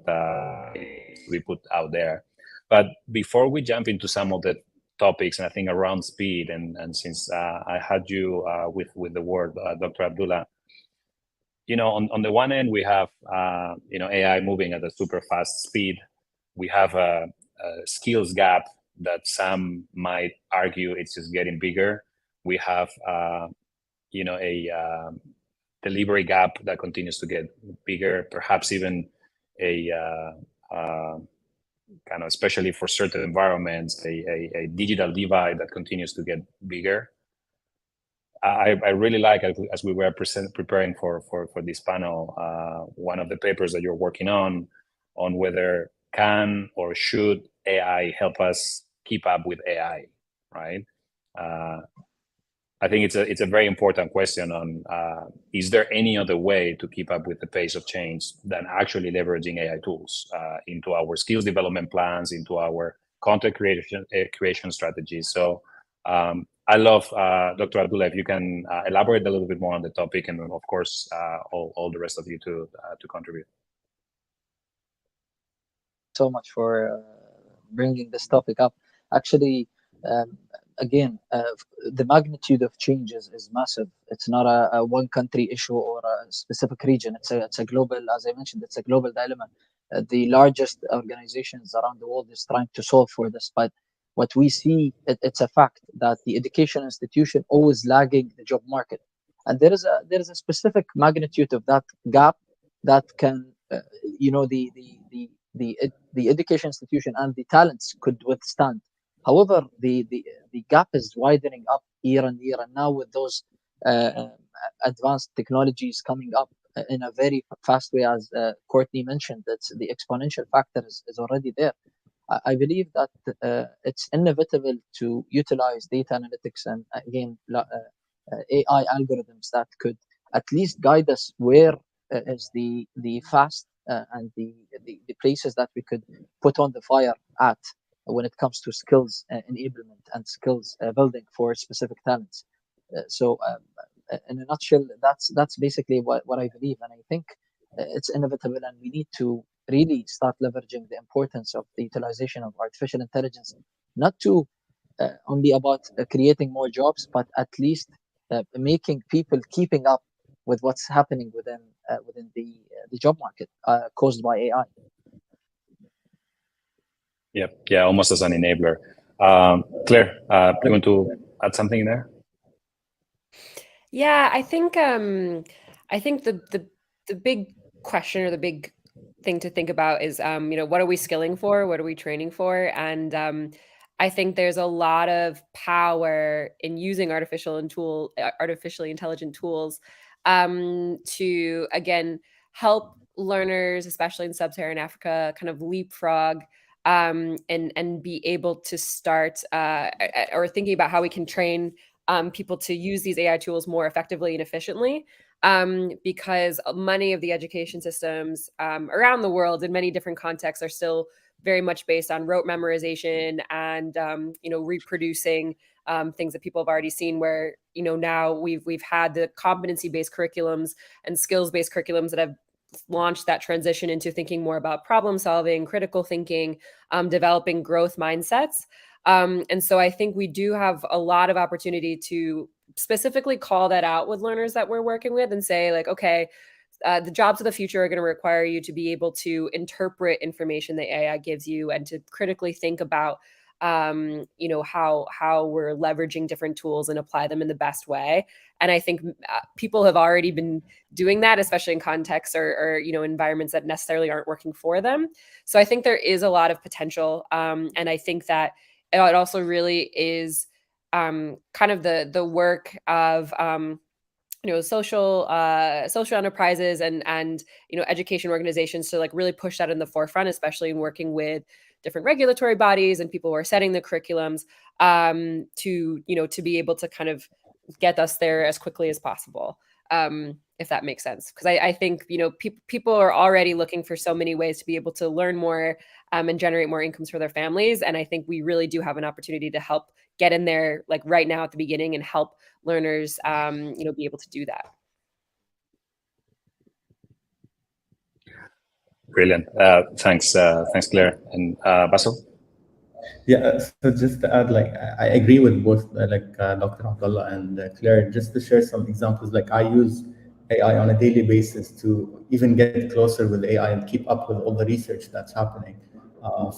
we put out there. But before we jump into some of the topics, and I think around speed, and since I had you with the word, Dr. Abdullah, you know, on the one end we have you know, AI moving at a super fast speed. We have a skills gap that some might argue it's just getting bigger. We have you know, a delivery gap that continues to get bigger, perhaps even a kind of, especially for certain environments, a digital divide that continues to get bigger. I really like, as we were preparing for this panel, one of the papers that you're working on whether can or should AI help us keep up with AI, right? I think it's a very important question on is there any other way to keep up with the pace of change than actually leveraging AI tools into our skills development plans, into our content creation strategies. So I love, Dr. Abdullah, if you can elaborate a little bit more on the topic, and of course, all the rest of you to contribute. So much for bringing this topic up. Actually, again, the magnitude of changes is massive. It's not a one country issue or a specific region. It's a global, as I mentioned, it's a global dilemma. The largest organizations around the world is trying to solve for this, but what we see, it's a fact that the education institution always lagging the job market, and there is a specific magnitude of that gap that can you know, the education institution and the talents could withstand. However, the gap is widening up year on year, and now with those advanced technologies coming up in a very fast way, as Courtney mentioned, that's the exponential factor is already there. I believe that it's inevitable to utilize data analytics and again AI algorithms that could at least guide us where is the fast and the places that we could put on the fire at when it comes to skills enablement and skills building for specific talents. So in a nutshell, that's basically what I believe, and I think it's inevitable, and we need to really start leveraging the importance of the utilization of artificial intelligence, not to only about creating more jobs, but at least making people keeping up with what's happening within the job market caused by AI. Yeah, almost as an enabler. Claire, you want to add something in there? Yeah, I think the big question or the big thing to think about is what are we skilling for? What are we training for? And I think there's a lot of power in using artificially intelligent tools to again help learners, especially in sub-Saharan Africa, kind of leapfrog and be able to start or thinking about how we can train people to use these AI tools more effectively and efficiently, because many of the education systems around the world in many different contexts are still very much based on rote memorization and reproducing things that people have already seen, where now we've had the competency-based curriculums and skills-based curriculums that have launched that transition into thinking more about problem solving, critical thinking, developing growth mindsets. And so I think we do have a lot of opportunity to specifically call that out with learners that we're working with and say, like, okay, the jobs of the future are going to require you to be able to interpret information that AI gives you and to critically think about how we're leveraging different tools and apply them in the best way. And I think people have already been doing that, especially in contexts or environments that necessarily aren't working for them. So I think there is a lot of potential. And I think that it also really is kind of the work of social enterprises and education organizations to like really push that in the forefront, especially in working with different regulatory bodies and people who are setting the curriculums to be able to kind of get us there as quickly as possible, if that makes sense. Because I think people are already looking for so many ways to be able to learn more and generate more incomes for their families, and I think we really do have an opportunity to help get in there like right now at the beginning and help learners be able to do that. Brilliant. Thanks, Claire. And Bassel? Yeah, so just to add, like, I agree with both Dr. Abdullah and Claire. Just to share some examples, like I use AI on a daily basis to even get closer with AI and keep up with all the research that's happening.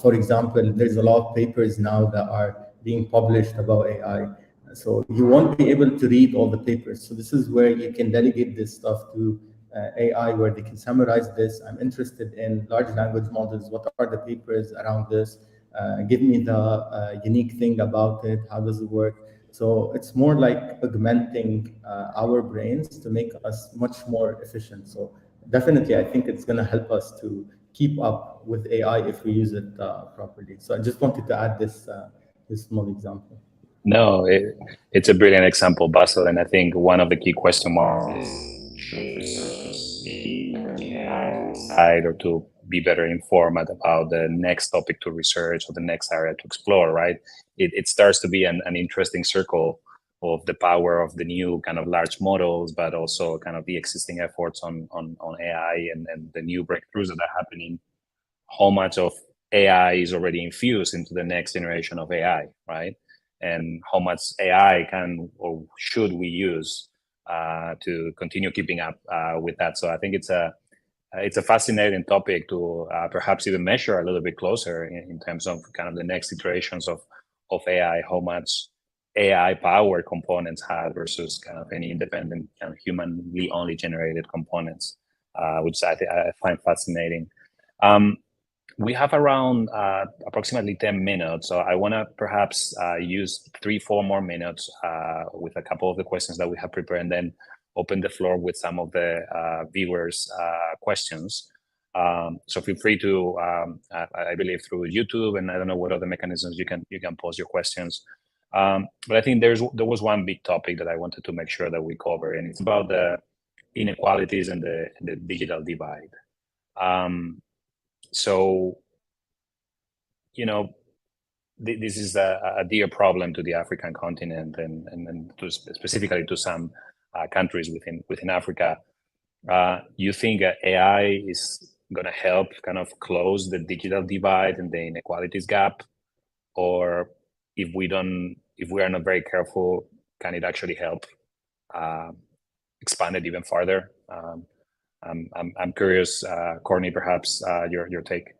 For example, there's a lot of papers now that are being published about AI. So you won't be able to read all the papers. So this is where you can delegate this stuff to AI, where they can summarize this. I'm interested in large language models. What are the papers around this? Give me the unique thing about it. How does it work? So it's more like augmenting our brains to make us much more efficient. So definitely, I think it's going to help us to keep up with AI if we use it properly. So I just wanted to add this small example. No, it's a brilliant example, Bassel, and I think one of the key question marks or to be better informed about the next topic to research or the next area to explore, right? It starts to be an interesting circle of the power of the new kind of large models, but also kind of the existing efforts on AI and the new breakthroughs that are happening. How much of AI is already infused into the next generation of AI, right? And how much AI can or should we use to continue keeping up with that? So I think it's a fascinating topic to perhaps even measure a little bit closer in terms of kind of the next iterations of AI, how much AI power components have versus kind of any independent kind of humanly only generated components. which I find fascinating. We have around approximately 10 minutes, so I want to perhaps use 3-4 more minutes with a couple of the questions that we have prepared, and then open the floor with some of the viewers' questions. So feel free to, I believe, through YouTube, and I don't know what other mechanisms you can pose your questions. But I think there was one big topic that I wanted to make sure that we cover, and it's about the inequalities and the digital divide. So, you know, this is a dear problem to the African continent, and specifically to some countries within Africa. You think AI is going to help kind of close the digital divide and the inequalities gap, or if we are not very careful, can it actually help expand it even farther? I'm curious, Courtney, perhaps your take.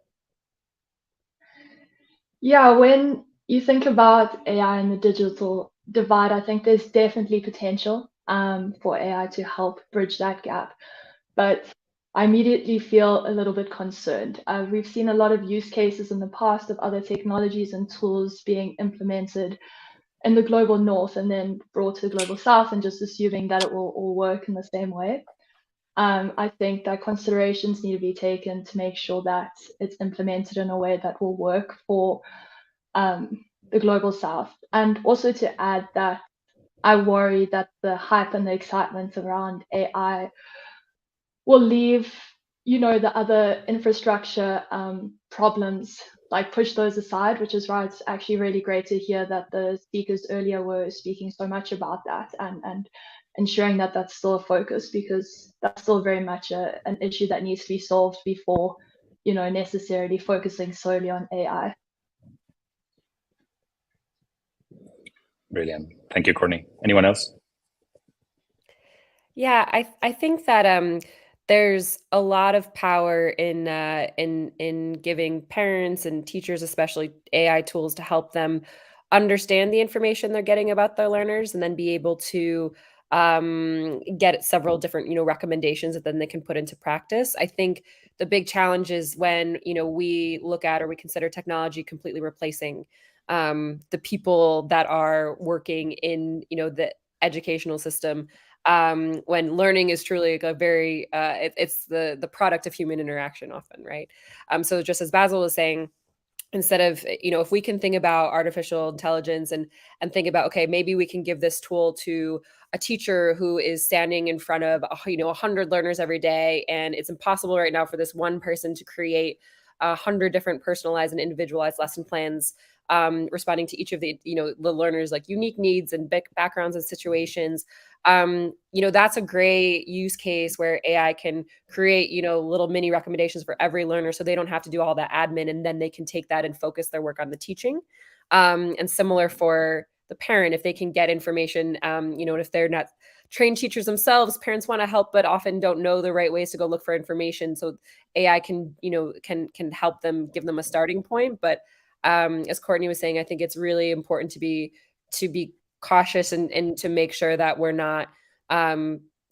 Yeah, when you think about AI and the digital divide, I think there's definitely potential for AI to help bridge that gap. But I immediately feel a little bit concerned. We've seen a lot of use cases in the past of other technologies and tools being implemented in the global north and then brought to the global south, and just assuming that it will all work in the same way. I think that considerations need to be taken to make sure that it's implemented in a way that will work for the global south. And also to add that I worry that the hype and the excitement around AI will leave, the other infrastructure problems, like push those aside, which is why it's actually really great to hear that the speakers earlier were speaking so much about that and ensuring that that's still a focus, because that's still very much an issue that needs to be solved before, necessarily focusing solely on AI. Brilliant. Thank you, Courtney. Anyone else? Yeah, I think that there's a lot of power in giving parents and teachers, especially, AI tools to help them understand the information they're getting about their learners, and then be able to get several different recommendations that then they can put into practice. I think the big challenge is when we look at or we consider technology completely replacing the people that are working in the educational system, when learning is truly like a very it's the product of human interaction often, right? So just as Bassel was saying, instead of if we can think about artificial intelligence and think about, okay, maybe we can give this tool to a teacher who is standing in front of 100 learners every day, and it's impossible right now for this one person to create 100 different personalized and individualized lesson plans, responding to each of the the learners' like unique needs and backgrounds and situations. That's a great use case where AI can create little mini recommendations for every learner, so they don't have to do all that admin, and then they can take that and focus their work on the teaching. And similar for the parent, if they can get information, and if they're not trained teachers themselves, parents want to help but often don't know the right ways to go look for information, so AI can can help them, give them a starting point. But as Courtney was saying, I think it's really important to be cautious and to make sure that we're not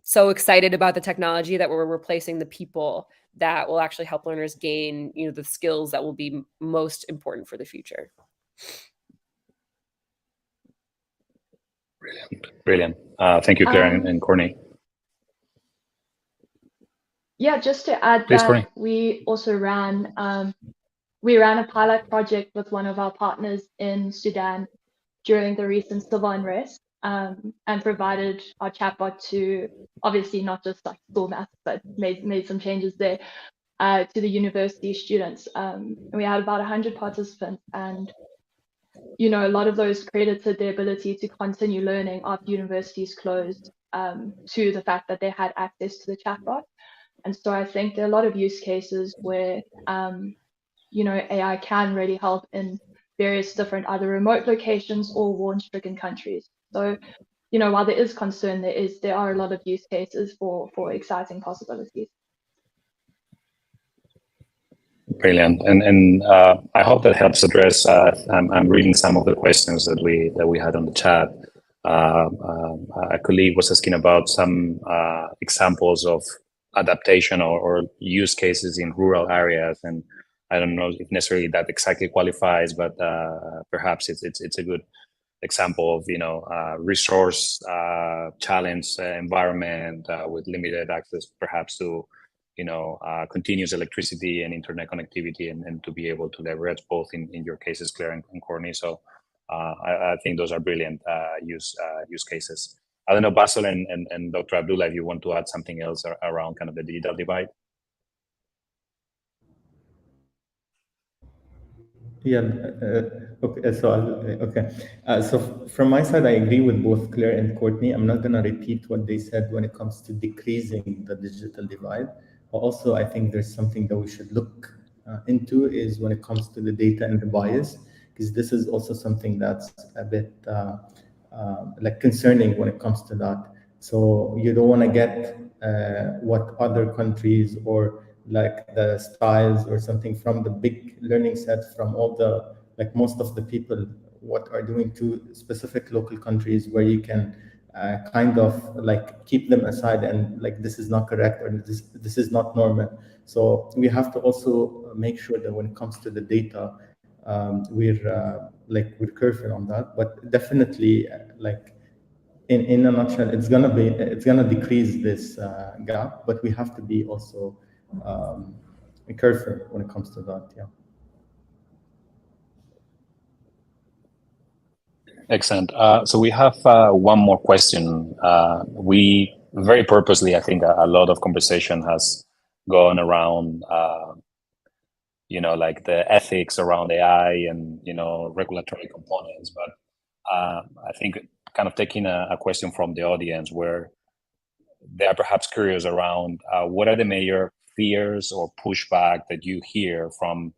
so excited about the technology that we're replacing the people that will actually help learners gain the skills that will be most important for the future. Brilliant. Thank you, Claire and Courtney. Yeah, just to add, Please, that Courtney. we also ran a pilot project with one of our partners in Sudan during the recent civil unrest, and provided our chatbot to, obviously not just like school math, but made some changes there to the university students. And we had about 100 participants, and a lot of those credited their ability to continue learning after universities closed to the fact that they had access to the chatbot. And so I think there are a lot of use cases where AI can really help in various different either remote locations or war-stricken countries. So, while there is concern, there are a lot of use cases for exciting possibilities. Brilliant, and I hope that helps address. I'm reading some of the questions that we had on the chat. A colleague was asking about some examples of adaptation or use cases in rural areas. And I don't know if necessarily that exactly qualifies, but perhaps it's a good example of resource challenge environment with limited access, perhaps to continuous electricity and internet connectivity, and to be able to leverage both in your cases, Claire and Courtney. So I think those are brilliant use cases. I don't know, Bassel and Dr. Abdullah, if you want to add something else around kind of the digital divide. Yeah. Okay. So from my side, I agree with both Claire and Courtney. I'm not going to repeat what they said when it comes to decreasing the digital divide. But also, I think there's something that we should look into is when it comes to the data and the bias, because this is also something that's a bit like concerning when it comes to that. So you don't want to get what other countries or like the styles or something from the big learning set from all the, like most of the people, what are doing to specific local countries where you can kind of like keep them aside and like this is not correct or this is not normal. So we have to also make sure that when it comes to the data, we're careful on that. But definitely, like in a nutshell, it's gonna decrease this gap, but we have to be also careful when it comes to that. Yeah. Excellent. So we have one more question. We very purposely, I think, a lot of conversation has gone around, like the ethics around AI and regulatory components. But I think kind of taking a question from the audience where they are perhaps curious around what are the major fears or pushback that you hear from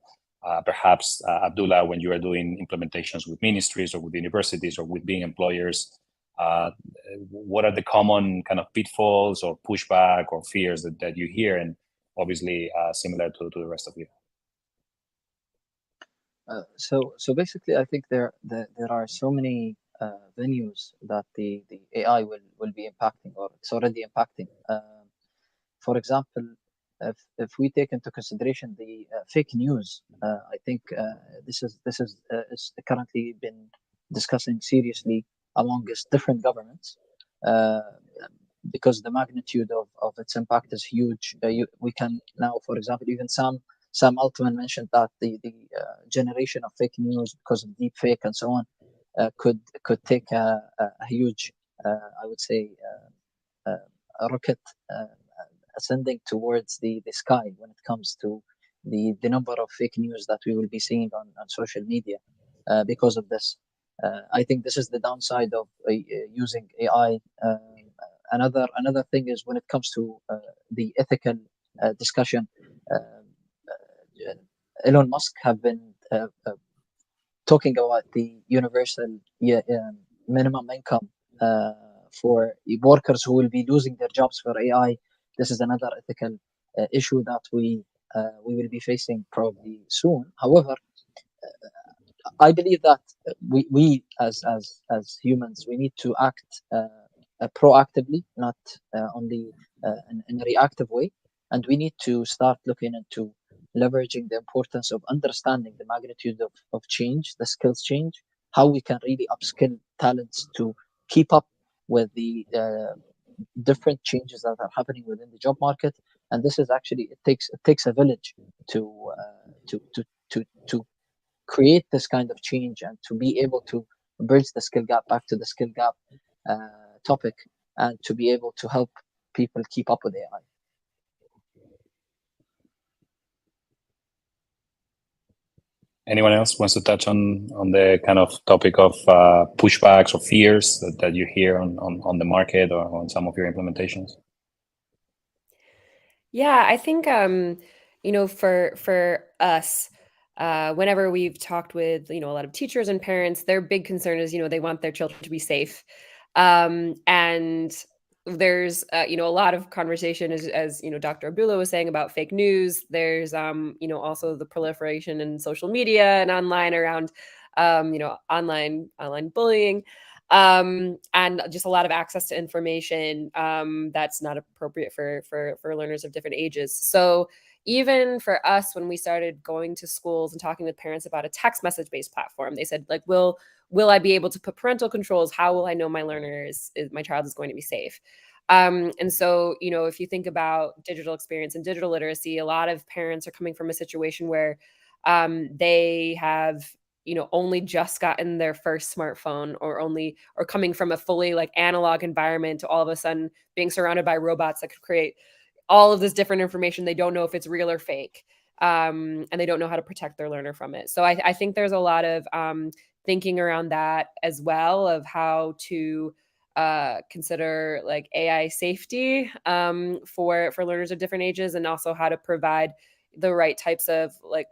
perhaps Abdullah, when you are doing implementations with ministries or with universities or with being employers, what are the common kind of pitfalls or pushback or fears that you hear, and obviously similar to the rest of you? So basically, I think there are so many venues that the AI will be impacting, or it's already impacting. For example, if we take into consideration the fake news, I think this is currently been discussing seriously amongst different governments because the magnitude of its impact is huge. We can now, for example, even Sam Altman mentioned that the generation of fake news because of deep fake and so on could take a huge, I would say, a rocket ascending towards the sky when it comes to the number of fake news that we will be seeing on social media because of this. I think this is the downside of using AI. Another thing is when it comes to the ethical discussion. Elon Musk have been talking about the universal minimum income for workers who will be losing their jobs for AI. This is another ethical issue that we will be facing probably soon. However, I believe that we as humans, we need to act proactively, not only in a reactive way, and we need to start looking into leveraging the importance of understanding the magnitude of change, the skills change, how we can really upskill talents to keep up with the different changes that are happening within the job market. And this is actually, it takes a village to create this kind of change and to be able to bridge the skill gap back to the skill gap topic, and to be able to help people keep up with AI. Anyone else wants to touch on the kind of topic of pushbacks or fears that you hear on the market or on some of your implementations? Yeah, I think for us, whenever we've talked with a lot of teachers and parents, their big concern is they want their children to be safe, and there's a lot of conversation as Dr. Abdullah was saying about fake news. There's also the proliferation in social media and online around online bullying. and just a lot of access to information that's not appropriate for learners of different ages. So even for us, when we started going to schools and talking with parents about a text message-based platform, they said, like, will I be able to put parental controls? How will I know my my child is going to be safe? And so, if you think about digital experience and digital literacy, a lot of parents are coming from a situation where they have, only just gotten their first smartphone, or coming from a fully like analog environment to all of a sudden being surrounded by robots that could create all of this different information. They don't know if it's real or fake. And they don't know how to protect their learner from it. So I think there's a lot of thinking around that as well, of how to consider like AI safety for learners of different ages, and also how to provide the right types of like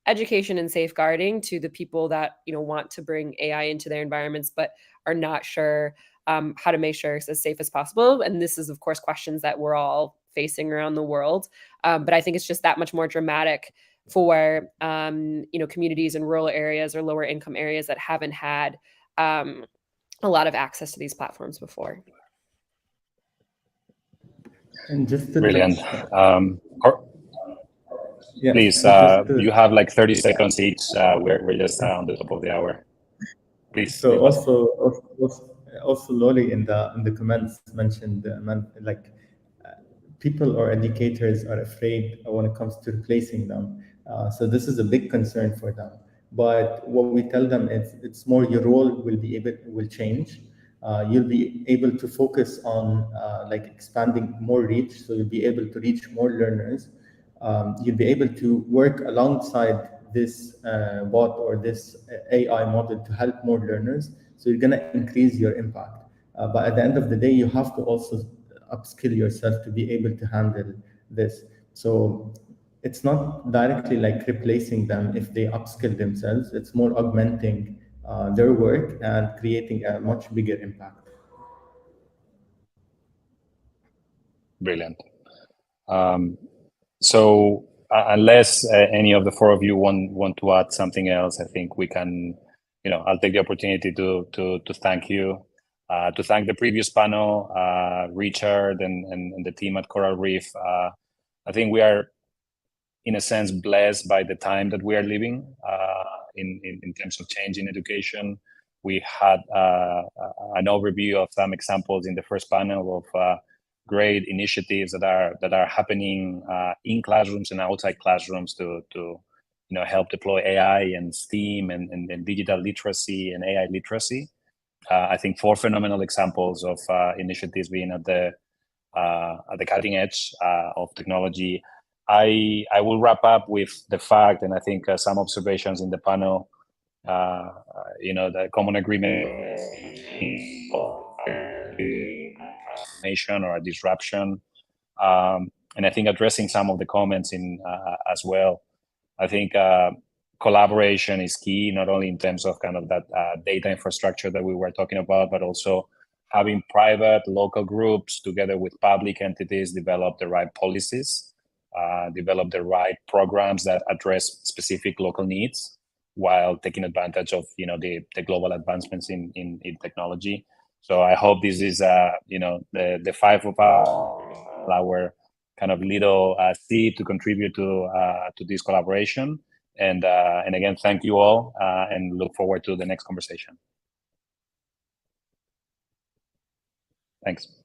education and safeguarding to the people that want to bring AI into their environments but are not sure how to make sure it's as safe as possible. And this is, of course, questions that we're all facing around the world. But I think it's just that much more dramatic for communities in rural areas or lower income areas that haven't had a lot of access to these platforms before. And just to Brilliant. yes, Please, you have like 30 seconds each. We're just on the top of the hour. Please. So also Lori in the comments mentioned people or educators are afraid when it comes to replacing them. So this is a big concern for them. But what we tell them is it's more your role will change. You'll be able to focus on expanding more reach. So you'll be able to reach more learners. You'll be able to work alongside this bot or this AI model to help more learners. So you're going to increase your impact. But at the end of the day, you have to also upskill yourself to be able to handle this. So it's not directly like replacing them if they upskill themselves. It's more augmenting their work and creating a much bigger impact. Brilliant. So unless any of the four of you want to add something else, I think we can, I'll take the opportunity to thank you, to thank the previous panel, Richard and the team at Coral Reef. I think we are, in a sense, blessed by the time that we are living in terms of change in education. We had an overview of some examples in the first panel of great initiatives that are happening in classrooms and outside classrooms to help deploy AI and STEAM and digital literacy and AI literacy. I think 4 phenomenal examples of initiatives being at the cutting edge of technology. I will wrap up with the fact, and I think some observations in the panel, the common agreement or a disruption, and I think addressing some of the comments as well. I think collaboration is key, not only in terms of kind of that data infrastructure that we were talking about, but also having private local groups together with public entities develop the right policies, develop the right programs that address specific local needs while taking advantage of the global advancements in technology. So I hope this is the 5 of our kind of little seed to contribute to this collaboration. And again, thank you all, and look forward to the next conversation. Thanks.